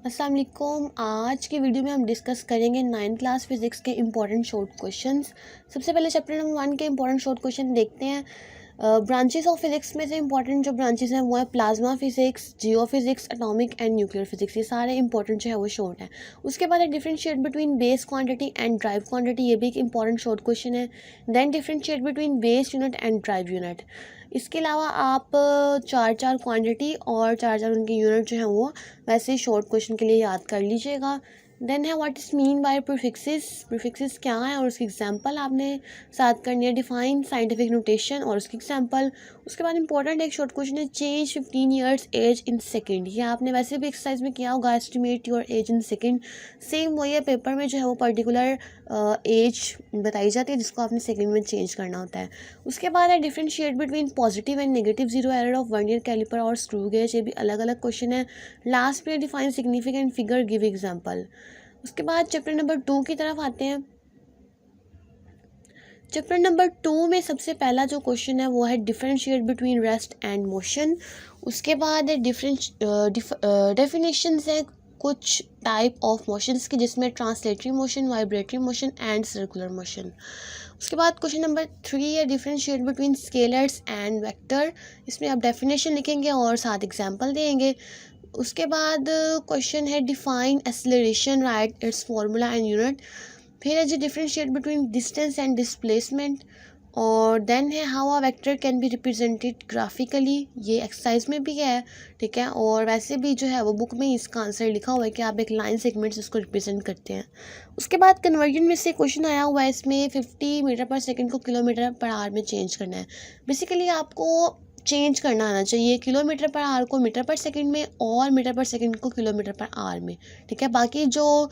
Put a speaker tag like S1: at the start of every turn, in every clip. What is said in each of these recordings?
S1: अस्सलाम वालेकुम। आज की वीडियो में हम डिस्कस करेंगे 9th क्लास फिज़िक्स के इम्पॉर्टेंट शॉर्ट क्वेश्चंस। सबसे पहले चैप्टर नंबर 1 के इम्पॉर्टेंट शॉर्ट क्वेश्चन देखते हैं। ब्रांचेस ऑफ फिज़िक्स में से इंपॉर्टेंट जो ब्रांचेस हैं वो है plasma physics, Jio physics, atomic and nuclear physics. ये सारे इंपॉर्टेंट जो है वो शॉर्ट हैं। उसके बाद है differentiate between base quantity and derived quantity, ये भी एक इंपॉर्टेंट शॉर्ट क्वेश्चन है। Then differentiate between base unit and derived unit. इसके अलावा आप चार क्वांटिटी और चार उनके यूनिट जो हैं वो वैसे ही शॉर्ट क्वेश्चन के लिए याद कर लीजिएगा। देन है what is mean bye prefixes. Prefixes क्या है और उसकी एग्जांपल आपने साथ करनी है। डिफाइन साइंटिफिक नोटेशन और उसकी एग्जांपल। उसके बाद इंपॉर्टेंट एक शॉर्ट क्वेश्चन है change 15 years age in second. ये आपने वैसे भी एक्सरसाइज में किया होगा, estimate your age in second. Same वही है, पेपर में जो है वो पर्टिकुलर एज बताई जाती है जिसको आपने सेकंड में चेंज करना होता है। उसके बाद है differentiate between positive and negative zero error of vernier calliper और स्क्रू गेज। ये भी अलग अलग क्वेश्चन है। लास्ट में define significant figure, give example. उसके बाद चैप्टर नंबर 2 की तरफ आते हैं। चैप्टर नंबर 2 में सबसे पहला जो क्वेश्चन है वो है differentiate between rest and motion. उसके बाद है डेफिनेशंस है कुछ टाइप ऑफ मोशंस की, जिसमें translatory motion, vibratory motion and circular motion. उसके बाद क्वेश्चन नंबर 3 है differentiate between scalars and vector. इसमें आप डेफिनेशन लिखेंगे और साथ एग्जांपल देंगे। उसके बाद क्वेश्चन है define acceleration, write its formula and unit. फिर है जी differentiate between distance and displacement. और देन है how a vector can be represented graphically. ये एक्सरसाइज में भी है, ठीक है, और वैसे भी जो है वो बुक में इसका आंसर लिखा हुआ है कि आप एक लाइन सेगमेंट इसको रिप्रेजेंट करते हैं। उसके बाद कन्वर्जन में से क्वेश्चन आया हुआ है, इसमें 50 मीटर पर सेकंड को किलोमीटर पर आवर में चेंज करना है। बेसिकली आपको चेंज करना आना चाहिए किलोमीटर पर आवर को मीटर पर सेकंड में और मीटर पर सेकंड को किलोमीटर पर आवर में, ठीक है। बाकी जो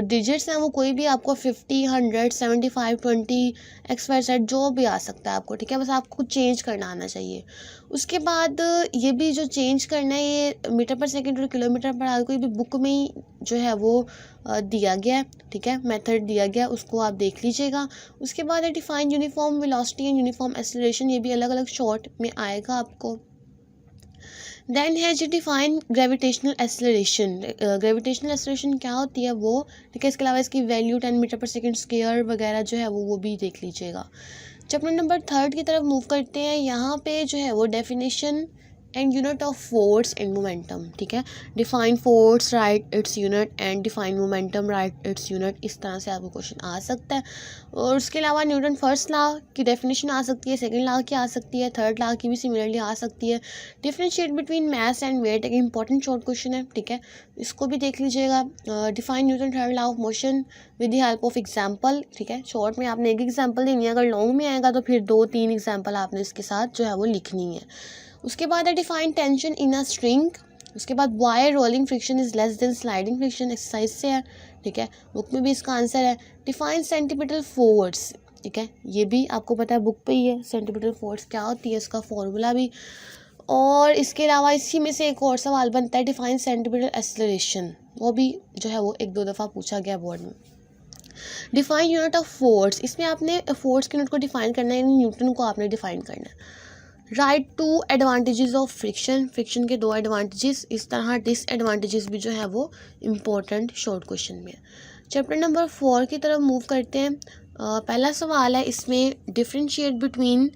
S1: डिजिट्स हैं वो कोई भी आपको 50, 100, 75, 20 XYZ जो भी आ सकता है आपको, ठीक है, बस आपको चेंज करना आना चाहिए। उसके बाद ये भी जो चेंज करना है ये मीटर पर सेकंड और किलोमीटर पर आवर, कोई भी बुक में ही जो है वो दिया गया है, ठीक है, मेथड दिया गया, उसको आप देख लीजिएगा। उसके बाद है define uniform velocity and uniform acceleration. ये भी अलग अलग शॉर्ट में आएगा आपको। देन है जी define gravitational acceleration. Gravitational acceleration क्या होती है वो, ठीक है। इसके अलावा इसकी value 10 metre per second square वगैरह जो है वो भी देख लीजिएगा। चैप्टर नंबर 3 की तरफ मूव करते हैं। यहाँ पे जो है वो definition and unit of force and momentum, ठीक है। Define force, right its unit, and define momentum, right its unit. इस तरह से आपको क्वेश्चन आ सकता है। और उसके अलावा न्यूटन फर्स्ट लॉ की डेफिनेशन आ सकती है, सेकंड लॉ की आ सकती है, थर्ड लॉ की भी सिमिलरली आ सकती है। Differentiate between mass and weight एक इंपॉर्टेंट शॉर्ट क्वेश्चन है, ठीक है, इसको भी देख लीजिएगा। Define Newton third law of motion with the help of example, ठीक है। शॉर्ट में आपने एक एग्जाम्पल देनी है, अगर लॉन्ग में आएगा तो फिर 2-3 एग्जाम्पल आपने इसके साथ जो है वो लिखनी है। उसके बाद है define tension in a string. उसके बाद why rolling friction is less than sliding friction, exercise से है, ठीक है, बुक में भी इसका आंसर है। डिफाइन सेंटीपिटल फोर्स, ठीक है, ये भी आपको पता है बुक पे ही है, सेंटीपिटल फोर्स क्या होती है, इसका फॉर्मूला भी। और इसके अलावा इसी में से एक और सवाल बनता है डिफाइन सेंटीपिटल एक्सेलरेशन, वो भी जो है वो 1-2 दफ़ा पूछा गया बोर्ड में। डिफाइन यूनिट ऑफ फोर्स, इसमें आपने फोर्स के यूनिट को डिफाइन करना है, यानी न्यूटन को आपने डिफाइन करना है। Write two advantages of friction, friction के 2 एडवांटेजेस, इस तरह डिसएडवांटेजेस भी जो है वो इम्पोर्टेंट शॉर्ट क्वेश्चन में। चैप्टर नंबर 4 की तरफ मूव करते हैं। पहला सवाल है इसमें differentiate between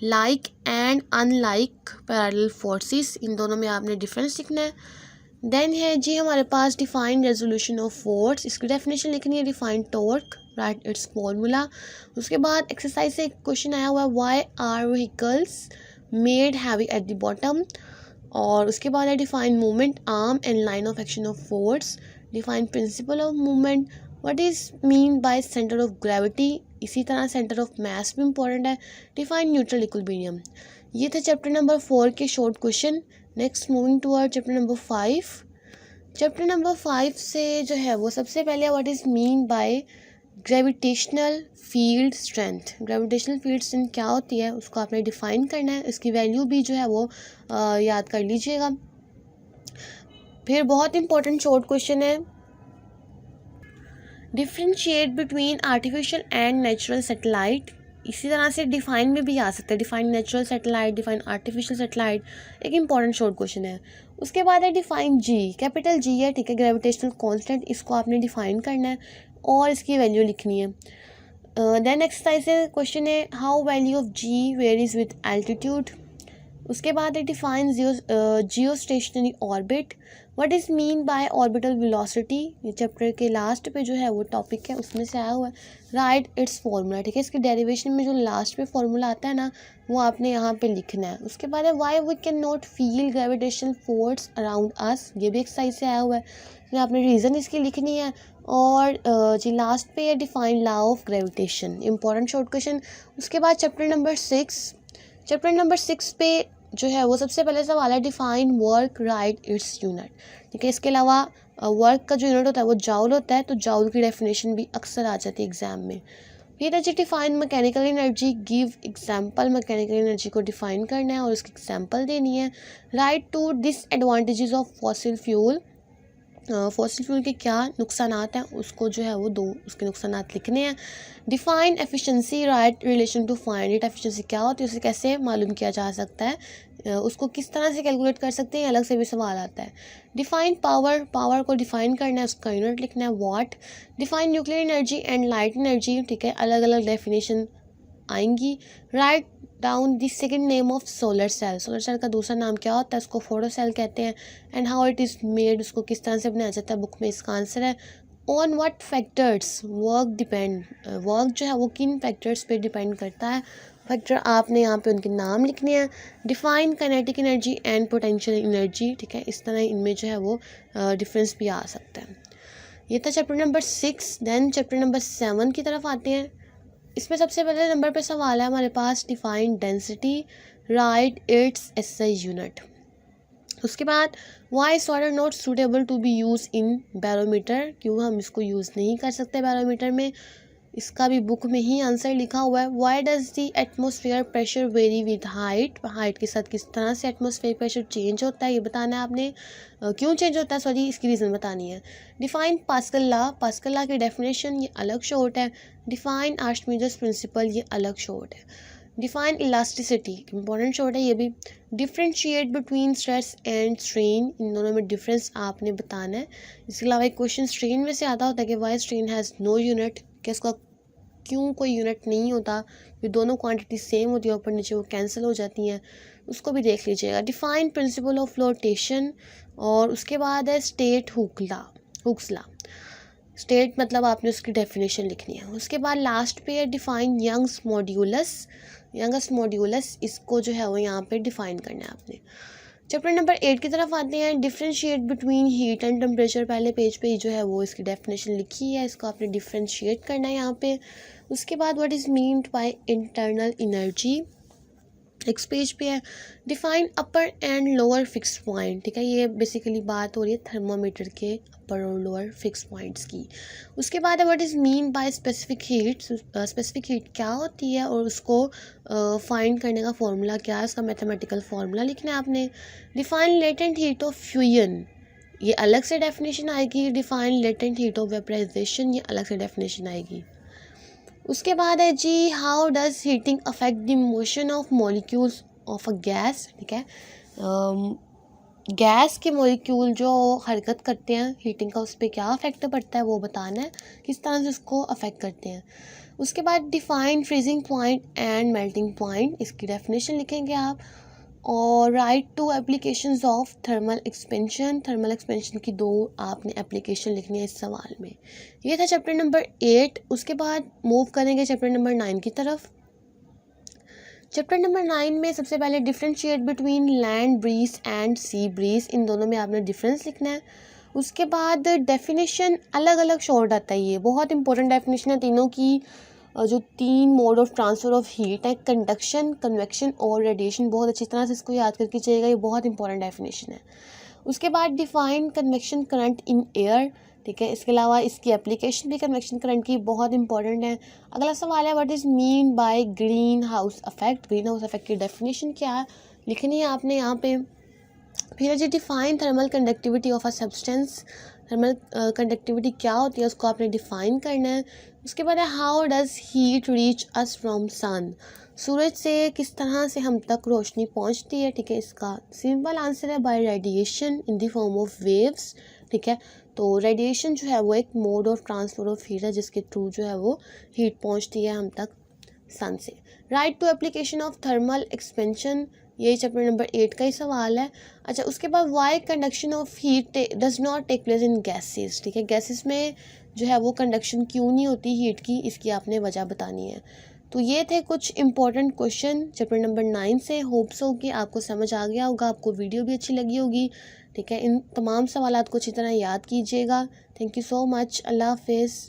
S1: like and unlike parallel forces, इन दोनों में आपने डिफरेंस लिखना है। देन है जी हमारे पास डिफाइन रेजोल्यूशन ऑफ फोर्स, इसकी डेफिनेशन लिखनी है। Define torque, write its formula. उसके बाद एक्सरसाइज से एक क्वेश्चन आया हुआ है why are vehicles made heavy at the bottom. और उसके बाद है define moment arm and line of action of force. Define principle of moment, what is mean by centre of gravity. इसी तरह सेंटर ऑफ मास भी important है। Define neutral equilibrium. ये थे चैप्टर नंबर 4 के short question. Next moving toward chapter number 5। Chapter number 5 से जो है वो सबसे पहले what is mean by gravitational field strength. Gravitational field strength क्या होती है उसको आपने डिफाइन करना है, इसकी वैल्यू भी जो है वो याद कर लीजिएगा। फिर बहुत इंपॉर्टेंट शॉर्ट क्वेश्चन है differentiate between artificial and natural satellite. इसी तरह से डिफाइन में भी आ सकता है, define natural satellite, define artificial satellite, एक इंपॉर्टेंट शॉर्ट क्वेश्चन है। उसके बाद है डिफाइन जी, कैपिटल जी है, ठीक है, ग्रेविटेशनल कांस्टेंट, इसको आपने डिफाइन करना है और इसकी वैल्यू लिखनी है। देन एक्सरसाइज है, क्वेश्चन है how value of G varies with altitude. उसके बाद है define geostationary orbit, what is mean by orbital velocity. ये चैप्टर के लास्ट पे जो है वो टॉपिक है, उसमें से आया हुआ है। राइट इट्स फॉर्मूला, ठीक है, इसकी डेरिवेशन में जो लास्ट पे फॉर्मूला आता है ना, वो आपने यहाँ पे लिखना है। उसके बाद है why we can not feel gravitational force around us, ये भी एक्सरसाइज से आया हुआ है, फिर आपने रीज़न इसकी लिखनी है। और जी लास्ट पे है define law of gravitation, important short question. उसके बाद चैप्टर नंबर 6 पे जो है वो सबसे पहले सवाल है define work, right its unit, ठीक है। इसके अलावा वर्क का जो यूनिट होता है वो जाउल होता है, तो जाउल की डेफिनेशन भी अक्सर आ जाती है एग्जाम में। फिर है define mechanical energy, give example, mechanical energy को डिफाइन करना है और उसकी एग्जाम्पल देनी है। Write two disadvantages of fossil fuel, fossil fuel के क्या नुकसानात हैं उसको जो है वो उसके नुकसानात लिखने हैं। Define efficiency, write relation to find it, efficiency क्या होती है, उसे कैसे मालूम किया जा सकता है, उसको किस तरह से कैलकुलेट कर सकते हैं, अलग से भी सवाल आता है। डिफाइन पावर, पावर को डिफाइन करना है, उसका यूनिट लिखना है watt. Define nuclear energy and light energy, ठीक है, अलग अलग डेफिनेशन आएंगी। Write down the second name of solar cell, solar cell का दूसरा नाम क्या होता है, उसको फोटो सेल कहते हैं। And how it is made, उसको किस तरह से बनाया जाता है, बुक में इसका आंसर है। On what factors work depend, work जो है वो किन फैक्टर्स पे डिपेंड करता है, फैक्टर आपने यहाँ पे उनके नाम लिखने हैं। Define kinetic energy and potential energy, ठीक है, इस तरह इनमें जो है वो डिफरेंस भी आ सकता है। ये था chapter number 6। Then chapter number 7 की तरफ आते हैं। इसमें सबसे पहले नंबर पे सवाल है हमारे पास define density, write its SI unit. उसके बाद why salt not suitable to be use in barometer, क्यों हम इसको यूज़ नहीं कर सकते बैरोमीटर में, इसका भी बुक में ही आंसर लिखा हुआ है। Why does the atmosphere pressure very with height, height के साथ किस तरह से एटमोसफेयर प्रेशर चेंज होता है ये बताना है आपने, क्यों चेंज होता है, सॉरी, इसकी रीज़न बतानी है। Define pascal law, pascal law की डेफिनेशन, ये अलग शॉर्ट है। डिफाइन आर्किमिडीज प्रिंसिपल, ये अलग शॉर्ट है। डिफाइन इलास्टिसिटी, इंपॉर्टेंट शॉर्ट है ये भी। Differentiate between stress and strain, इन दोनों में डिफरेंस आपने बताना है। इसके अलावा एक क्वेश्चन स्ट्रेन में से आता होता है कि why strain has no unit, कि इसका क्यों कोई यूनिट नहीं होता, ये दोनों क्वांटिटी सेम होती है, ऊपर नीचे वो कैंसिल हो जाती हैं, उसको भी देख लीजिएगा। डिफाइन प्रिंसिपल ऑफ फ्लोटेशन, और उसके बाद है स्टेट हुक्स लॉ, स्टेट मतलब आपने उसकी डेफिनेशन लिखनी है। उसके बाद लास्ट पे है डिफाइन यंग्स मॉड्यूलस, इसको जो है वो यहाँ पे डिफाइन करना है आपने। चैप्टर नंबर 8 की तरफ आते हैं। Differentiate between heat and temperature, पहले पेज पे ही जो है वो इसकी डेफिनेशन लिखी है, इसको आपने डिफरेंशिएट करना है यहाँ पे। उसके बाद what is meant by internal energy, next page पे है। Define upper and lower fix point, ठीक है, ये बेसिकली बात हो रही है थर्मामीटर के अपर और लोअर फिक्स पॉइंट्स की। उसके बाद है what is mean by specific heat, specific heat क्या होती है और उसको फाइंड करने का फॉर्मूला क्या है, उसका मैथमेटिकल फार्मूला लिखना है आपने। Define latent heat of fusion, ये अलग से डेफिनेशन आएगी। Define latent heat of vaporisation, ये अलग से डेफिनेशन आएगी। उसके बाद है जी how does heating affect the motion of molecules of a gas, ठीक है, गैस के मॉलिक्यूल जो हरकत करते हैं, हीटिंग का उस पर क्या अफेक्ट पड़ता है वो बताना है, किस तरह से उसको अफेक्ट करते हैं। उसके बाद define freezing point and melting point, इसकी डेफिनेशन लिखेंगे आप। और write two applications of thermal expansion की 2 आपने एप्लीकेशन लिखनी है इस सवाल में। ये था चैप्टर नंबर 8। उसके बाद मूव करेंगे चैप्टर नंबर 9 की तरफ। चैप्टर नंबर 9 में सबसे पहले differentiate between land breeze and sea breeze, इन दोनों में आपने डिफरेंस लिखना है। उसके बाद डेफिनेशन अलग अलग शॉर्ट आता है, ये बहुत इंपॉर्टेंट डेफिनेशन है तीनों की। जो 3 mode of transfer of heat है, कंडक्शन, कन्वेक्शन और रेडिएशन, बहुत अच्छी तरह से इसको याद करके चलिएगा, ये बहुत इंपॉर्टेंट डेफिनेशन है। उसके बाद define convection current in air, ठीक है, इसके अलावा इसकी एप्लीकेशन भी कन्वेक्शन करंट की बहुत इंपॉर्टेंट है। अगला सवाल है what is mean by greenhouse effect, greenhouse effect की डेफिनेशन क्या है लिखनी है आपने यहाँ पे। फिर जी define thermal conductivity of a substance, thermal conductivity क्या होती है उसको आपने डिफाइन करना है। उसके बाद है how does heat reach us from sun, सूरज से किस तरह से हम तक रोशनी पहुंचती है, ठीक है, इसका सिंपल आंसर है bye radiation in the form of waves, ठीक है। तो रेडिएशन जो है वो एक mode of transfer of heat है जिसके थ्रू जो है वो हीट पहुंचती है हम तक सन से। Write two application of thermal expansion, यही चैप्टर नंबर 8 का ही सवाल है। अच्छा, उसके बाद why conduction of heat does not take place in gases, ठीक है, गैसेस में जो है वो कंडक्शन क्यों नहीं होती हीट की, इसकी आपने वजह बतानी है। तो ये थे कुछ इंपॉर्टेंट क्वेश्चन चैप्टर नंबर 9 से। होप्स हो कि आपको समझ आ गया होगा, आपको वीडियो भी अच्छी लगी होगी, ठीक है। इन तमाम सवालात को अच्छी तरह याद कीजिएगा। Thank you so much. अल्लाह हाफिज़।